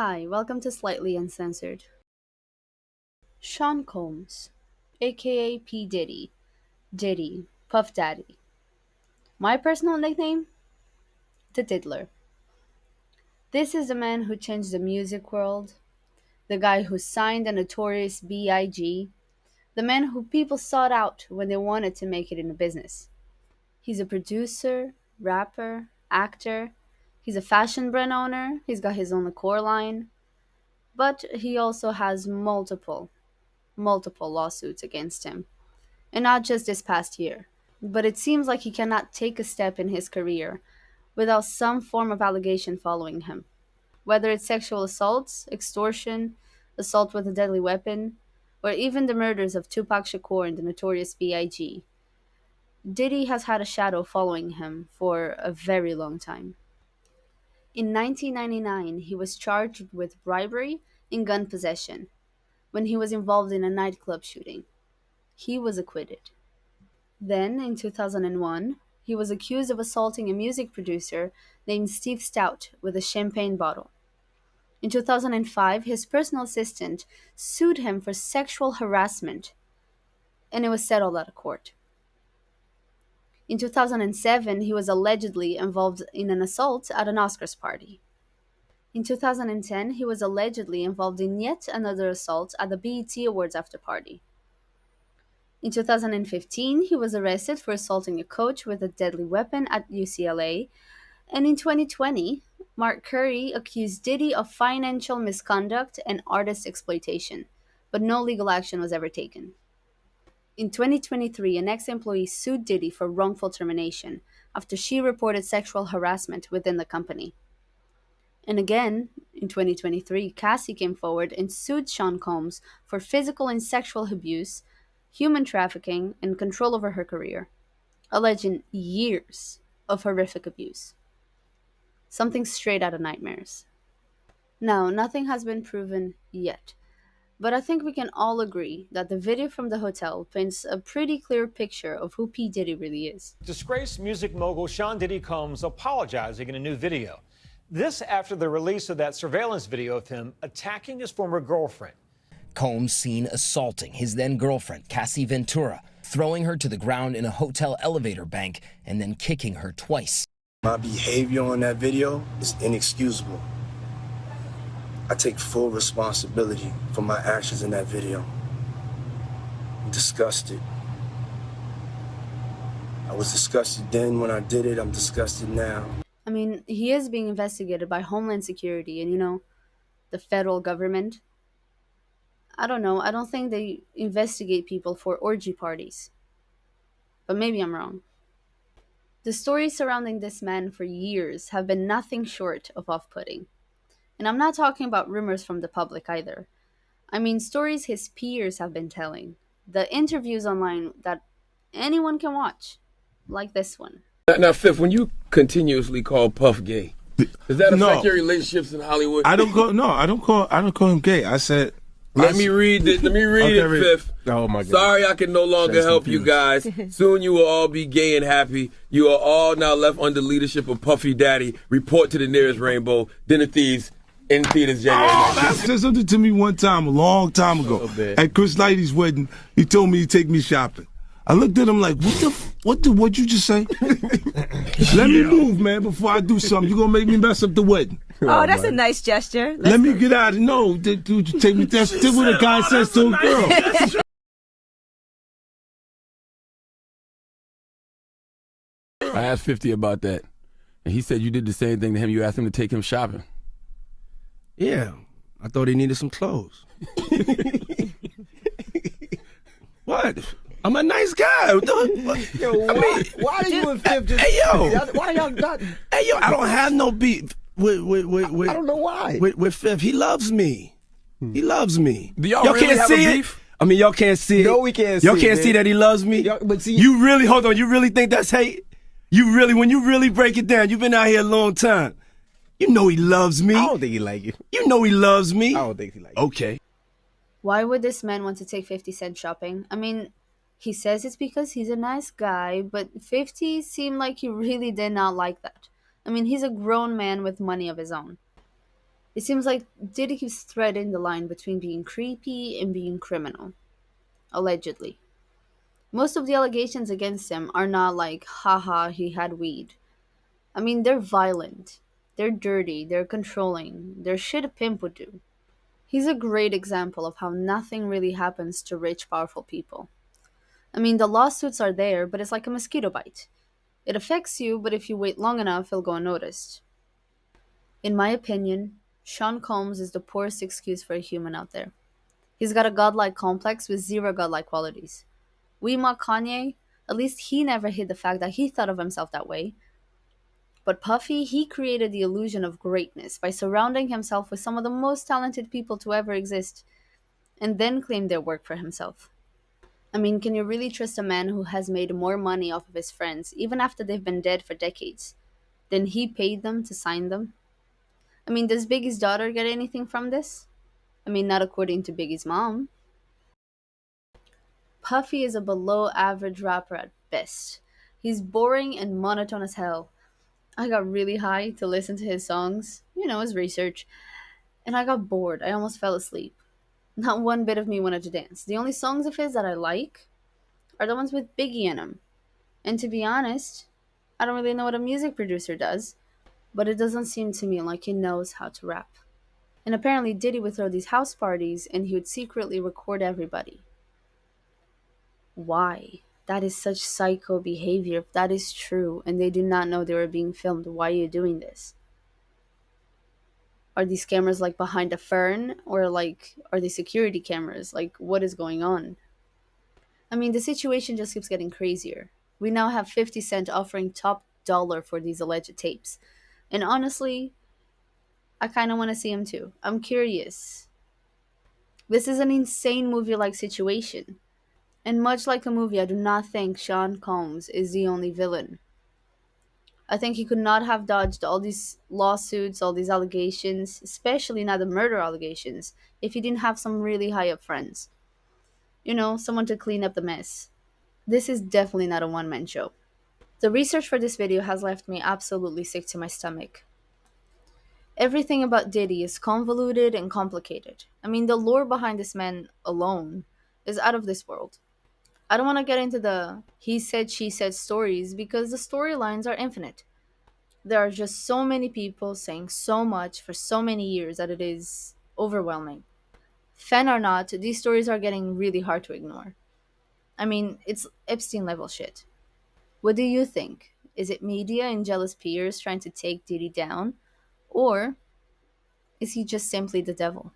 Hi, welcome to Slightly Uncensored. Sean Combs, aka P. Diddy, Diddy, Puff Daddy. My personal nickname? The Diddler. This is the man who changed the music world, the guy who signed the notorious B.I.G., the man who people sought out when they wanted to make it in a business. He's a producer, rapper, actor, he's a fashion brand owner, he's got his own liqueur line, but he also has multiple lawsuits against him. And not just this past year. But it seems like he cannot take a step in his career without some form of allegation following him. Whether it's sexual assaults, extortion, assault with a deadly weapon, or even the murders of Tupac Shakur and the notorious B.I.G., Diddy has had a shadow following him for a very long time. In 1999, he was charged with bribery and gun possession when he was involved in a nightclub shooting. He was acquitted. Then, in 2001, he was accused of assaulting a music producer named Steve Stout with a champagne bottle. In 2005, his personal assistant sued him for sexual harassment, and it was settled at a court. In 2007, he was allegedly involved in an assault at an Oscars party. In 2010, he was allegedly involved in yet another assault at the BET Awards after party. In 2015, he was arrested for assaulting a coach with a deadly weapon at UCLA, and in 2020, Mark Curry accused Diddy of financial misconduct and artist exploitation, but no legal action was ever taken. In 2023, an ex employee sued Diddy for wrongful termination after she reported sexual harassment within the company. And again, in 2023, Cassie came forward and sued Sean Combs for physical and sexual abuse, human trafficking, and control over her career, alleging years of horrific abuse. Something straight out of nightmares. Now, nothing has been proven yet, but I think we can all agree that the video from the hotel paints a pretty clear picture of who P. Diddy really is. Disgraced music mogul Sean Diddy Combs apologizing in a new video. This after the release of that surveillance video of him attacking his former girlfriend. Combs seen assaulting his then girlfriend, Cassie Ventura, throwing her to the ground in a hotel elevator bank and then kicking her twice. My behavior on that video is inexcusable. I take full responsibility for my actions in that video. I'm disgusted. I was disgusted then when I did it. I'm disgusted now. I mean, he is being investigated by Homeland Security and, the federal government. I don't know. I don't think they investigate people for orgy parties. But maybe I'm wrong. The stories surrounding this man for years have been nothing short of off putting. And I'm not talking about rumors from the public either. I mean, stories his peers have been telling. The interviews online that anyone can watch, like this one. Now, Fifth, when you continuously call Puff gay, does that affect your relationships in Hollywood? I don't call him gay. I said. Let me read it. Fifth. Oh my God. Sorry, I can no longer help you guys. Soon you will all be gay and happy. You are all now left under leadership of Puffy Daddy. Report to the nearest rainbow. Dinner Thieves in theaters January 9th. He said something to me one time, a long time ago, at Chris Lighty's wedding. He told me to take me shopping. I looked at him like, what'd you just say? Let me move, man, before I do something. You're gonna make me mess up the wedding. Oh, that's a nice gesture. Let me get out of no, dude, you take me. That's what a guy says to a girl. I asked 50 about that, and he said you did the same thing to him. You asked him to take him shopping. Yeah, I thought he needed some clothes. What? I'm a nice guy. Yo, why are you and Fifth just... Hey, yo. Why are y'all not... Hey, yo, I don't have no beef with I don't know why. With Fifth. He loves me. He loves me. Do y'all really can't have see a it? beef? I mean, y'all can't see it. No, we can't see Y'all it, can't man. see that he loves me? But see... You really, hold on, you really think that's hate? When you really break it down, you've been out here a long time. You know he loves me. I don't think he like you. You know he loves me. I don't think he like you. Okay. Why would this man want to take 50 Cent shopping? I mean, he says it's because he's a nice guy, but 50 seemed like he really did not like that. I mean, he's a grown man with money of his own. It seems like Diddy keeps threading the line between being creepy and being criminal, allegedly. Most of the allegations against him are not like, haha, he had weed. I mean, they're violent, they're dirty, they're controlling, they're shit a pimp would do. He's a great example of how nothing really happens to rich, powerful people. I mean, the lawsuits are there, but it's like a mosquito bite. It affects you, but if you wait long enough, it'll go unnoticed. In my opinion, Sean Combs is the poorest excuse for a human out there. He's got a godlike complex with zero godlike qualities. We mock Kanye, at least he never hid the fact that he thought of himself that way. But Puffy, he created the illusion of greatness by surrounding himself with some of the most talented people to ever exist, and then claimed their work for himself. I mean, can you really trust a man who has made more money off of his friends, even after they've been dead for decades, than he paid them to sign them? I mean, does Biggie's daughter get anything from this? I mean, not according to Biggie's mom. Puffy is a below average rapper at best. He's boring and monotone as hell. I got really high to listen to his songs, his research, and I got bored. I almost fell asleep. Not one bit of me wanted to dance. The only songs of his that I like are the ones with Biggie in them. And to be honest, I don't really know what a music producer does, but it doesn't seem to me like he knows how to rap. And apparently Diddy would throw these house parties and he would secretly record everybody. Why? That is such psycho behavior. If that is true and they do not know they were being filmed, why are you doing this? Are these cameras like behind a fern or like are they security cameras? Like what is going on? I mean, the situation just keeps getting crazier. We now have 50 Cent offering top dollar for these alleged tapes. And honestly, I kind of want to see him too. I'm curious. This is an insane movie like situation. And much like a movie, I do not think Sean Combs is the only villain. I think he could not have dodged all these lawsuits, all these allegations, especially not the murder allegations, if he didn't have some really high up friends. Someone to clean up the mess. This is definitely not a one man show. The research for this video has left me absolutely sick to my stomach. Everything about Diddy is convoluted and complicated. I mean, the lore behind this man alone is out of this world. I don't want to get into the he said, she said stories because the storylines are infinite. There are just so many people saying so much for so many years that it is overwhelming. Fan or not, these stories are getting really hard to ignore. I mean, it's Epstein level shit. What do you think? Is it media and jealous peers trying to take Diddy down? Or is he just simply the devil?